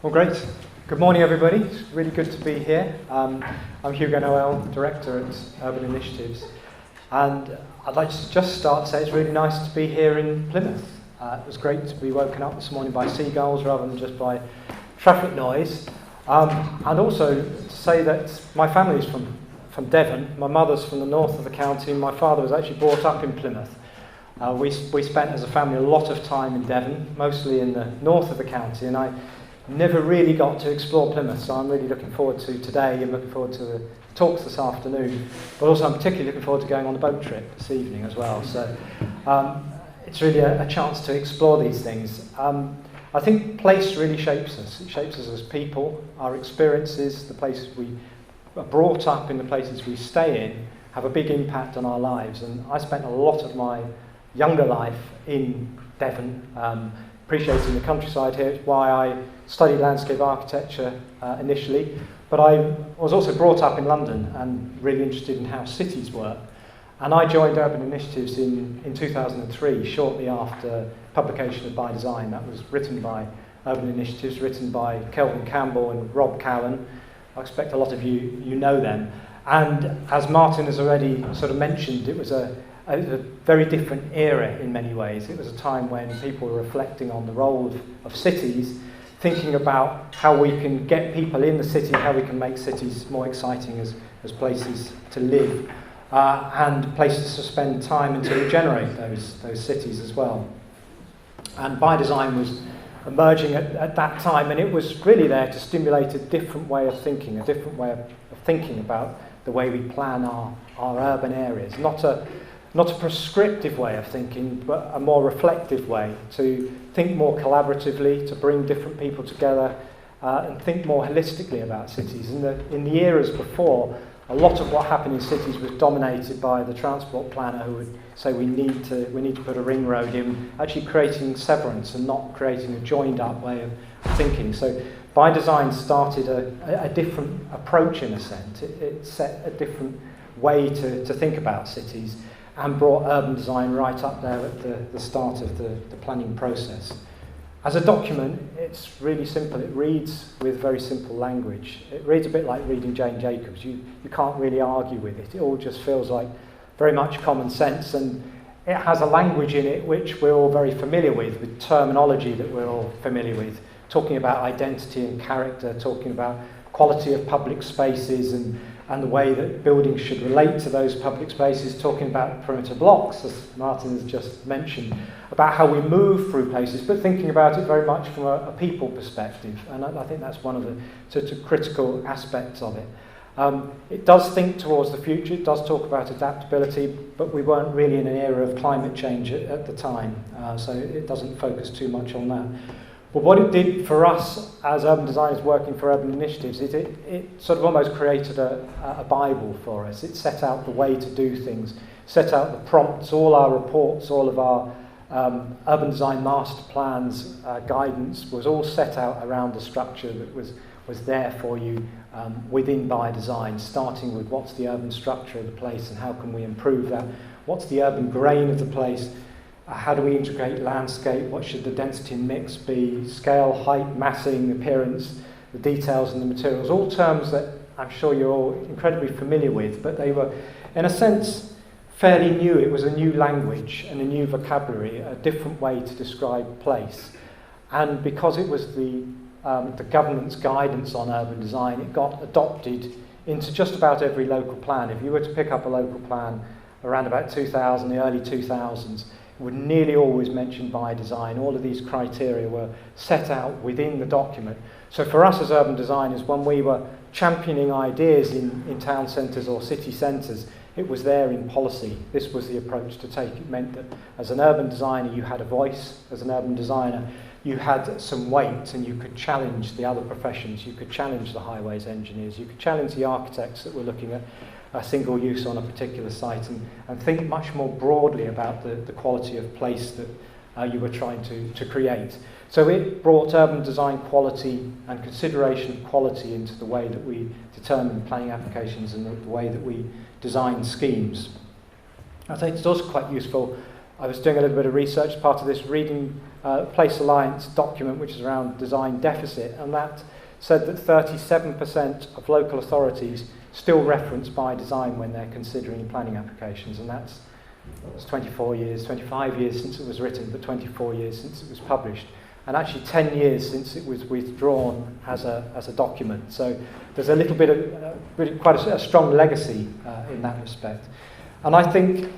Well, great. Good morning, everybody. It's really good to be here. I'm Hugo Nowell, Director at Urban Initiatives. And I'd like to just start to say it's really nice to be here in Plymouth. It was great to be woken up this morning by seagulls rather than just by traffic noise. And also to say that my family's from Devon. My mother's from the north of the county, and my father was actually brought up in Plymouth. We spent as a family a lot of time in Devon, mostly in the north of the county, and I never really got to explore Plymouth, so I'm really looking forward to today and looking forward to the talks this afternoon, but also I'm particularly looking forward to going on the boat trip this evening as well. So it's really a chance to explore these things. I think place really shapes us. It shapes us as people, our experiences, the places we are brought up in, the places we stay in, have a big impact on our lives. And I spent a lot of my younger life in Devon, appreciating the countryside here. It's why I studied landscape architecture initially, but I was also brought up in London and really interested in how cities work. And I joined Urban Initiatives in 2003, shortly after publication of By Design. That was written by Urban Initiatives, written by Kelvin, Campbell and Rob Cowan. I expect a lot of you know them. And as Martin has already sort of mentioned, it was a very different era in many ways. It was a time when people were reflecting on the role of cities, thinking about how we can get people in the city, how we can make cities more exciting as places to live, and places to spend time and to regenerate those cities as well. And By Design was emerging at that time, and it was really there to stimulate a different way of thinking, a different way of thinking about the way we plan our urban areas. Not a prescriptive way of thinking, but a more reflective way, to think more collaboratively, to bring different people together, and think more holistically about cities. In the eras before, a lot of what happened in cities was dominated by the transport planner, who would say we need to put a ring road in, actually creating severance and not creating a joined up way of thinking. So By Design started a different approach in a sense. It set a different way to think about cities, and brought urban design right up there at the start of the planning process. As a document, it's really simple. It reads with very simple language. It reads a bit like reading Jane Jacobs. You can't really argue with it. It all just feels like very much common sense, and it has a language in it which we're all very familiar with terminology that we're all familiar with, talking about identity and character, talking about quality of public spaces and the way that buildings should relate to those public spaces, talking about perimeter blocks, as Martin has just mentioned, about how we move through places, but thinking about it very much from a people perspective. And I think that's one of the sort of critical aspects of it. It does think towards the future, it does talk about adaptability, but we weren't really in an era of climate change at the time, so it doesn't focus too much on that. But what it did for us as urban designers working for Urban Initiatives is it sort of almost created a Bible for us. It set out the way to do things, set out the prompts, all our reports, all of our urban design master plans, guidance was all set out around the structure that was there for you within By Design, starting with what's the urban structure of the place and how can we improve that, what's the urban grain of the place, how do we integrate landscape, what should the density and mix be, scale, height, massing, appearance, the details and the materials, all terms that I'm sure you're all incredibly familiar with, but they were, in a sense, fairly new. It was a new language and a new vocabulary, a different way to describe place. And because it was the government's guidance on urban design, it got adopted into just about every local plan. If you were to pick up a local plan around about 2000, the early 2000s, it would nearly always mention By Design. All of these criteria were set out within the document. So for us as urban designers, when we were championing ideas in town centres or city centres, it was there in policy. This was the approach to take. It meant that as an urban designer, you had a voice. As an urban designer, you had some weight, and you could challenge the other professions. You could challenge the highways engineers. You could challenge the architects that were looking at a single use on a particular site, and think much more broadly about the quality of place that you were trying to create. So it brought urban design quality and consideration of quality into the way that we determine planning applications and the way that we design schemes. I think it's also quite useful I was doing a little bit of research as part of this, reading Place Alliance document, which is around design deficit, and that said that 37% of local authorities still reference by design when they're considering planning applications, and that's 24 years, 25 years since it was written, but 24 years since it was published, and actually 10 years since it was withdrawn as a document. So there's a little bit of really quite a strong legacy in that respect. And I think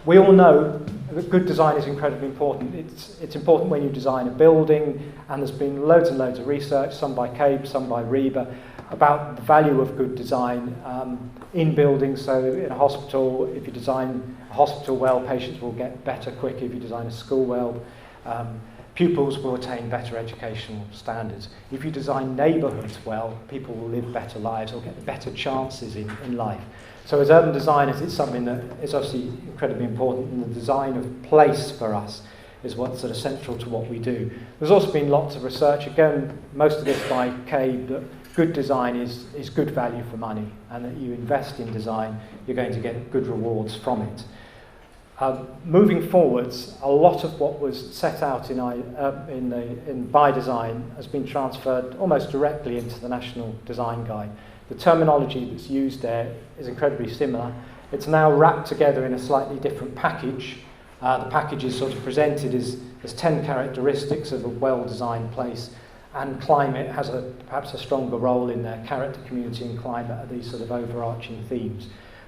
we all know that good design is incredibly important. It's important when you design a building, and there's been loads and loads of research, some by CABE, some by REBA, about the value of good design in buildings. So in a hospital, if you design a hospital well, patients will get better quicker. If you design a school well, pupils will attain better educational standards. If you design neighbourhoods well, people will live better lives or get better chances in life. So as urban designers, it's something that is obviously incredibly important, and the design of place for us is what's sort of central to what we do. There's also been lots of research, again, most of this by CABE, that good design is good value for money, and that you invest in design, you're going to get good rewards from it. Moving forwards, a lot of what was set out in by design has been transferred almost directly into the National Design Guide. The terminology that's used there is incredibly similar. It's now wrapped together in a slightly different package. The package is sort of presented as 10 characteristics of a well-designed place, and climate has perhaps a stronger role in there. Character, community and climate are these sort of overarching themes.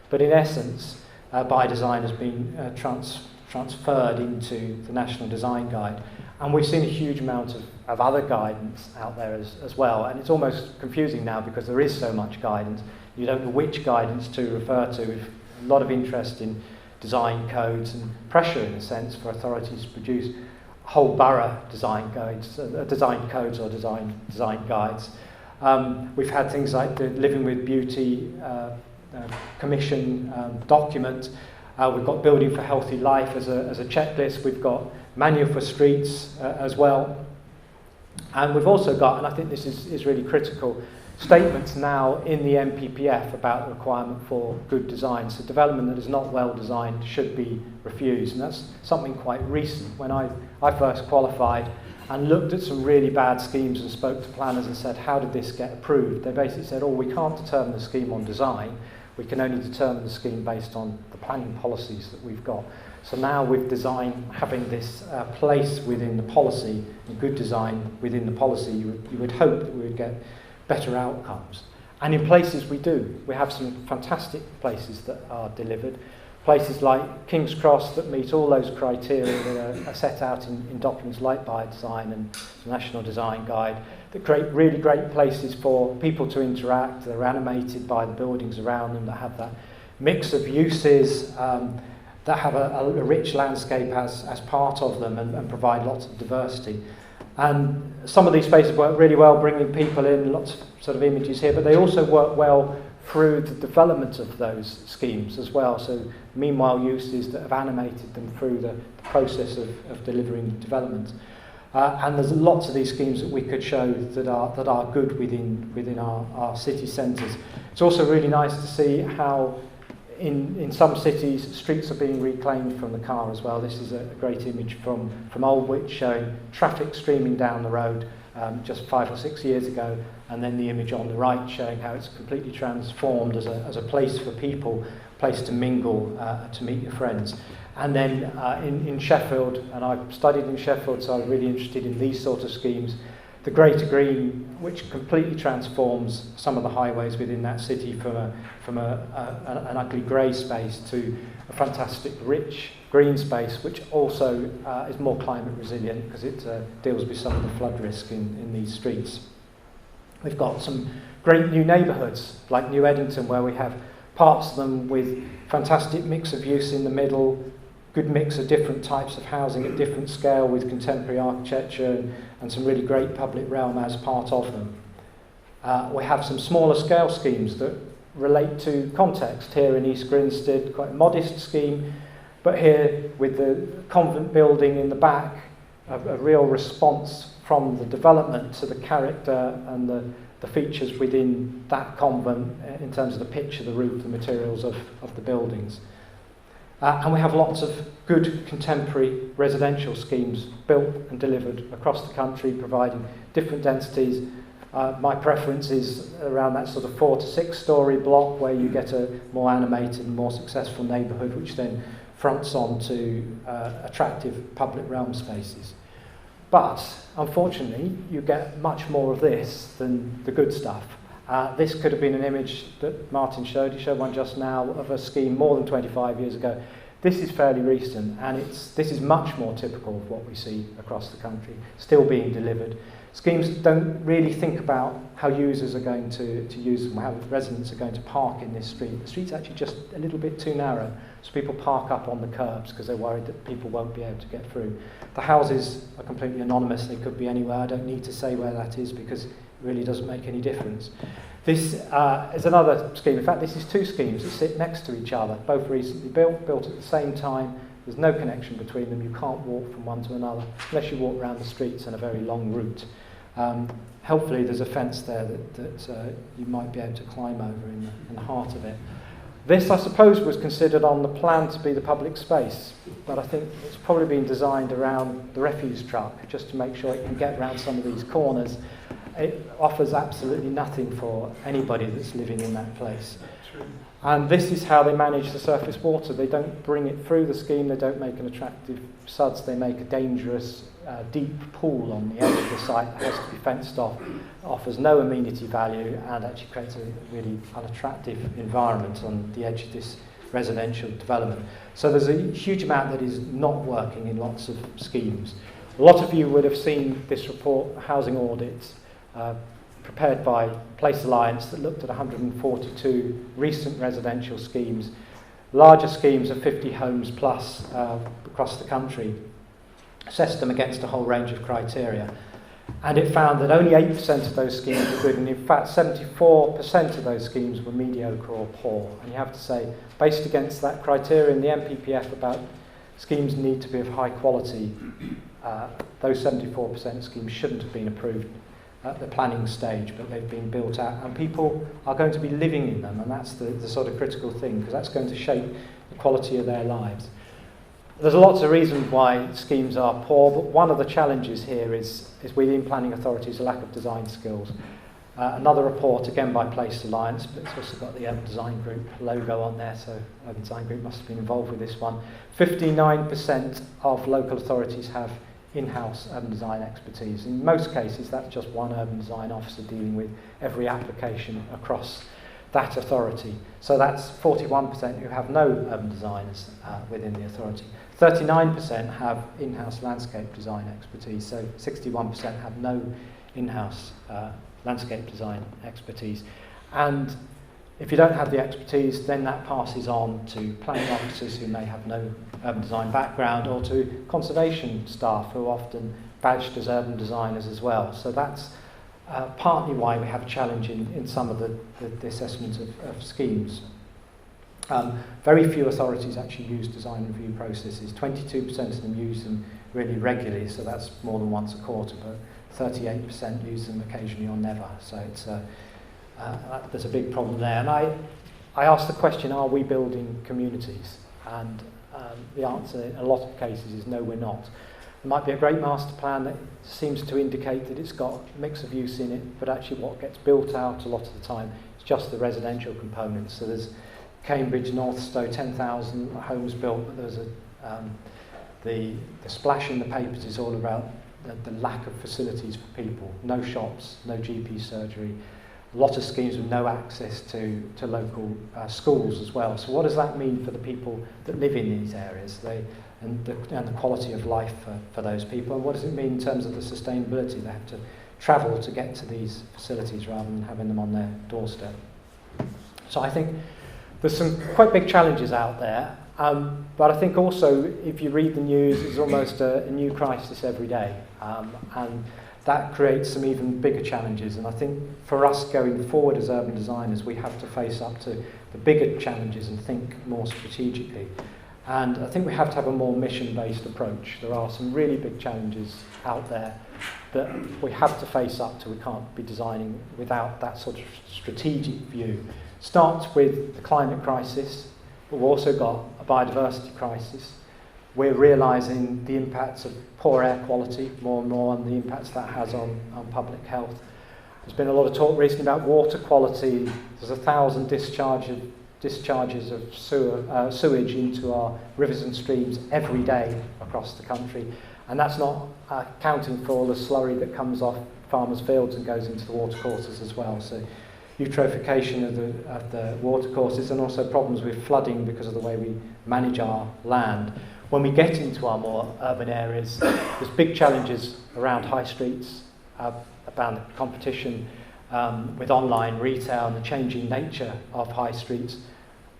But in essence, by design has been transferred into the National Design Guide. And we've seen a huge amount of other guidance out there as well. And it's almost confusing now because there is so much guidance. You don't know which guidance to refer to. We've a lot of interest in design codes and pressure, in a sense, for authorities to produce whole borough design codes or design guides. We've had things like the Living with Beauty Commission document. We've got Building for Healthy Life as a checklist. We've got Manual for Streets as well. And we've also got, and I think this is really critical, statements now in the MPPF about the requirement for good design. So development that is not well designed should be refused. And that's something quite recent. When I first qualified and looked at some really bad schemes and spoke to planners and said, how did this get approved? They basically said, we can't determine the scheme on design. We can only determine the scheme based on the planning policies that we've got. So now with design having this place within the policy, and good design within the policy, you would hope that we would get better outcomes. And in places we do. We have some fantastic places that are delivered. Places like King's Cross that meet all those criteria that are set out in documents like By Design and the National Design Guide, that create really great places for people to interact. They're animated by the buildings around them, that have that mix of uses, that have a rich landscape as part of them, and provide lots of diversity. And some of these spaces work really well, bringing people in, lots of sort of images here, but they also work well through the development of those schemes as well. So meanwhile uses that have animated them through the process of delivering development. And there's lots of these schemes that we could show that are good within our city centres. It's also really nice to see how in some cities streets are being reclaimed from the car as well. This is a great image from Aldwych showing traffic streaming down the road just 5 or 6 years ago, and then the image on the right showing how it's completely transformed as a place for people, a place to mingle, to meet your friends. And then in Sheffield, and I've studied in Sheffield, so I'm really interested in these sort of schemes. The Greater Green, which completely transforms some of the highways within that city from an ugly grey space to a fantastic rich green space, which also is more climate resilient because it deals with some of the flood risk in these streets. We've got some great new neighbourhoods like New Eddington, where we have parts of them with fantastic mix of use in the middle, good mix of different types of housing at different scale with contemporary architecture and some really great public realm as part of them. We have some smaller scale schemes that relate to context. Here in East Grinstead, quite a modest scheme, but here with the convent building in the back, a real response from the development to the character and the features within that convent in terms of the pitch of the roof, the materials of the buildings. And we have lots of good contemporary residential schemes built and delivered across the country, providing different densities. My preference is around that sort of 4 to 6 story block where you get a more animated and more successful neighbourhood, which then fronts on to attractive public realm spaces. But unfortunately, you get much more of this than the good stuff. This could have been an image that Martin showed. He showed one just now of a scheme more than 25 years ago. This is fairly recent, and this is much more typical of what we see across the country, still being delivered. Schemes don't really think about how users are going to use them, how residents are going to park in this street. The street's actually just a little bit too narrow, so people park up on the curbs because they're worried that people won't be able to get through. The houses are completely anonymous. They could be anywhere. I don't need to say where that is because it really doesn't make any difference. This is another scheme. In fact, this is 2 schemes that sit next to each other, both recently built at the same time. There's no connection between them. You can't walk from one to another unless you walk around the streets on a very long route. Hopefully there's a fence there that you might be able to climb over in the heart of it. This, I suppose, was considered on the plan to be the public space, but I think it's probably been designed around the refuse truck just to make sure it can get around some of these corners. It offers absolutely nothing for anybody that's living in that place. And this is how they manage the surface water. They don't bring it through the scheme, they don't make an attractive suds, they make a dangerous deep pool on the edge of the site that has to be fenced off, offers no amenity value and actually creates a really unattractive environment on the edge of this residential development. So there's a huge amount that is not working in lots of schemes. A lot of you would have seen this report, Housing Audits, prepared by Place Alliance, that looked at 142 recent residential schemes, larger schemes of 50 homes plus across the country, assessed them against a whole range of criteria. And it found that only 8% of those schemes were good, and in fact 74% of those schemes were mediocre or poor. And you have to say, based against that criterion, the MPPF about schemes need to be of high quality, those 74% schemes shouldn't have been approved at the planning stage, but they've been built out, and people are going to be living in them, and that's the sort of critical thing, because that's going to shape the quality of their lives. There's lots of reasons why schemes are poor, but one of the challenges here is within planning authorities a lack of design skills. Another report, again by Place Alliance, but it's also got the Urban Design Group logo on there, so Urban Design Group must have been involved with this one. 59% of local authorities have in-house urban design expertise. In most cases, that's just one urban design officer dealing with every application across that authority. So that's 41% who have no urban designers within the authority. 39% have in-house landscape design expertise, so 61% have no in-house landscape design expertise. And if you don't have the expertise, then that passes on to planning officers who may have no urban design background, or to conservation staff who are often badged as urban designers as well. So that's partly why we have a challenge in some of the assessment of schemes. Very few authorities actually use design review processes. 22% of them use them really regularly, so that's more than once a quarter, but 38% use them occasionally or never. So it's there's a big problem there. And I asked the question, are we building communities? And the answer in a lot of cases is no, we're not. There might be a great master plan that seems to indicate that it's got a mix of use in it, but actually what gets built out a lot of the time is just the residential components. So there's Cambridge, Northstowe, 10,000 homes built, but there's the splash in the papers is all about the lack of facilities for people. No shops, no GP surgery, a lot of schemes with no access to local schools as well. So what does that mean for the people that live in these areas and the quality of life for those people? And what does it mean in terms of the sustainability? They have to travel to get to these facilities rather than having them on their doorstep. So I think there's some quite big challenges out there, but I think also if you read the news, it's almost a new crisis every day, and that creates some even bigger challenges. And I think for us going forward as urban designers, we have to face up to the bigger challenges and think more strategically. And I think we have to have a more mission-based approach. There are some really big challenges out there that we have to face up to. We can't be designing without that sort of strategic view. Starts with the climate crisis. We've also got a biodiversity crisis. We're realising the impacts of poor air quality more and more and the impacts that has on public health. There's been a lot of talk recently about water quality. There's 1,000 discharges of sewage into our rivers and streams every day across the country. And that's not accounting for all the slurry that comes off farmers' fields and goes into the watercourses as well. So eutrophication of the watercourses, and also problems with flooding because of the way we manage our land. When we get into our more urban areas, there's big challenges around high streets, about the competition with online retail and the changing nature of high streets.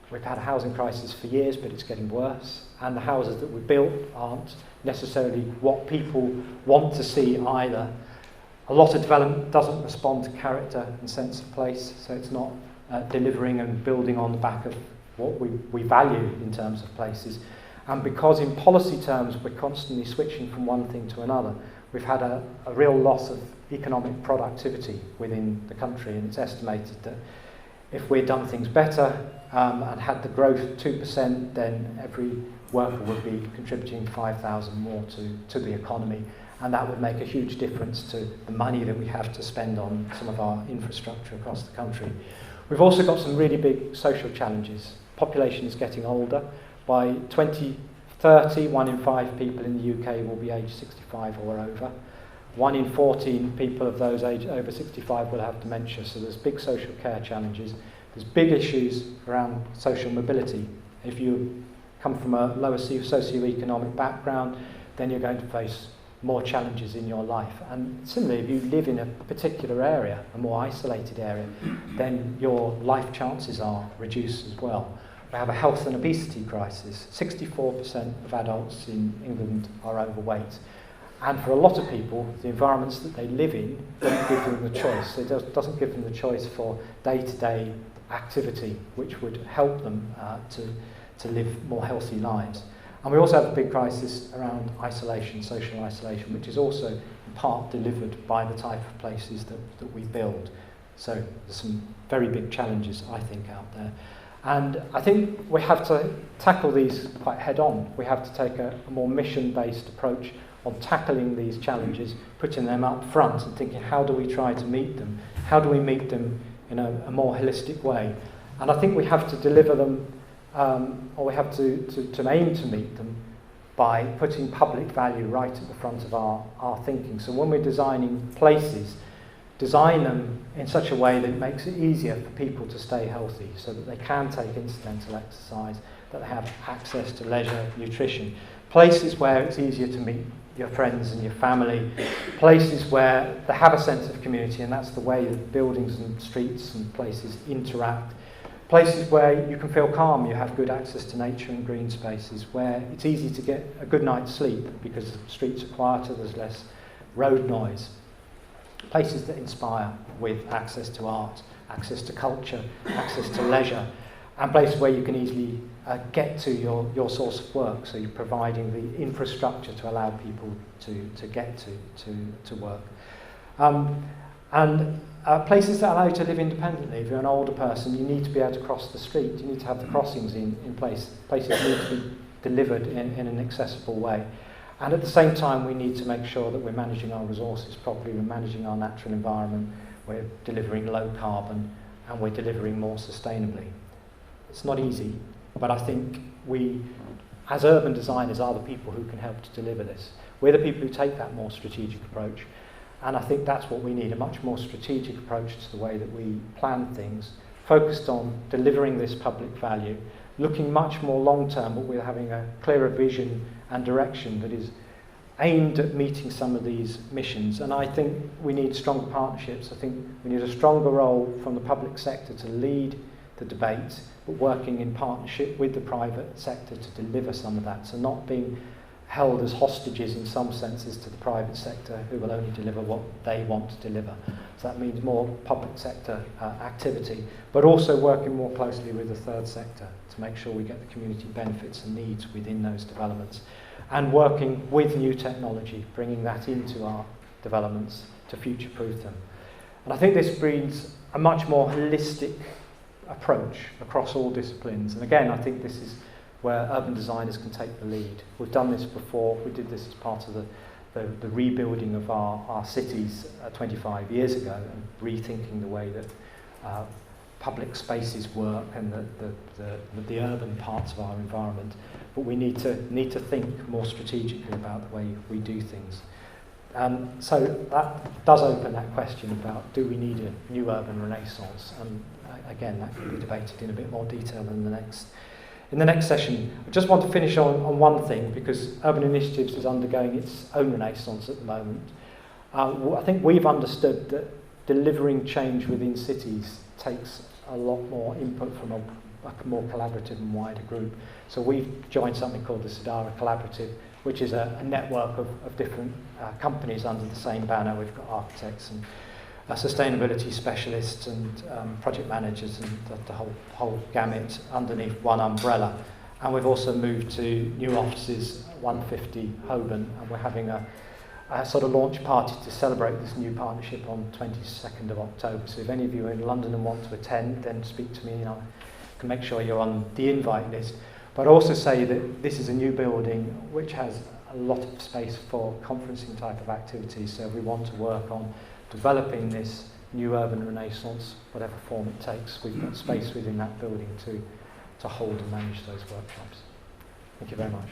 We've had a housing crisis for years, but it's getting worse. And the houses that we built aren't necessarily what people want to see either. A lot of development doesn't respond to character and sense of place, so it's not delivering and building on the back of what we value in terms of places. And because in policy terms we're constantly switching from one thing to another, we've had a real loss of economic productivity within the country, and it's estimated that if we'd done things better and had the growth 2%, then every worker would be contributing 5,000 more to the economy, and that would make a huge difference to the money that we have to spend on some of our infrastructure across the country. We've also got some really big social challenges. Population is getting older. By 2030, 1 in 5 people in the UK will be aged 65 or over. 1 in 14 people of those aged over 65 will have dementia, so there's big social care challenges. There's big issues around social mobility. If you come from a lower socioeconomic background, then you're going to face more challenges in your life. And similarly, if you live in a particular area, a more isolated area, then your life chances are reduced as well. We have a health and obesity crisis. 64% of adults in England are overweight. And for a lot of people, the environments that they live in don't give them the choice. It doesn't give them the choice for day-to-day activity, which would help them to live more healthy lives. And we also have a big crisis around isolation, social isolation, which is also in part delivered by the type of places that we build. So there's some very big challenges, I think, out there. And I think we have to tackle these quite head-on. We have to take a more mission-based approach on tackling these challenges, putting them up front and thinking, how do we try to meet them? How do we meet them in a more holistic way? And I think we have to deliver them, or we have to aim to meet them by putting public value right at the front of our thinking. So when we're designing places, design them in such a way that it makes it easier for people to stay healthy, so that they can take incidental exercise, that they have access to leisure, nutrition. Places where it's easier to meet your friends and your family, places where they have a sense of community, and that's the way that buildings and streets and places interact. Places where you can feel calm, you have good access to nature and green spaces, where it's easy to get a good night's sleep because the streets are quieter, there's less road noise. Places that inspire with access to art, access to culture, access to leisure, and places where you can easily get to your source of work, so you're providing the infrastructure to allow people to get to work. And places that allow you to live independently. If you're an older person, you need to be able to cross the street, you need to have the crossings in place. Places need to be delivered in an accessible way. And at the same time, we need to make sure that we're managing our resources properly, we're managing our natural environment, we're delivering low carbon, and we're delivering more sustainably. It's not easy, but I think we, as urban designers, are the people who can help to deliver this. We're the people who take that more strategic approach, and I think that's what we need, a much more strategic approach to the way that we plan things, focused on delivering this public value, looking much more long-term, but we're having a clearer vision and direction that is aimed at meeting some of these missions. And I think we need stronger partnerships. I think we need a stronger role from the public sector to lead the debate, but working in partnership with the private sector to deliver some of that. So not being held as hostages in some senses to the private sector, who will only deliver what they want to deliver. So that means more public sector activity, but also working more closely with the third sector to make sure we get the community benefits and needs within those developments, and working with new technology, bringing that into our developments to future-proof them. And I think this brings a much more holistic approach across all disciplines. And again, I think this is where urban designers can take the lead. We've done this before. We did this as part of the rebuilding of our cities 25 years ago, and rethinking the way that public spaces work and the urban parts of our environment. But we need to think more strategically about the way we do things. So that does open that question about, do we need a new urban renaissance? And again, that can be debated in a bit more detail in the next session. I just want to finish on one thing, because Urban Initiatives is undergoing its own renaissance at the moment. I think we've understood that delivering change within cities takes a lot more input from a more collaborative and wider group. So we've joined something called the Sidara Collaborative, which is a network of different companies under the same banner. We've got architects and sustainability specialists and project managers and the whole gamut underneath one umbrella. And we've also moved to new offices, 150 Holborn, and we're having a sort of launch party to celebrate this new partnership on 22nd of October. So if any of you are in London and want to attend, then speak to me and I can make sure you're on the invite list. But also say that this is a new building which has a lot of space for conferencing type of activities. So if we want to work on developing this new urban renaissance, whatever form it takes, we've got space within that building to hold and manage those workshops. Thank you very much.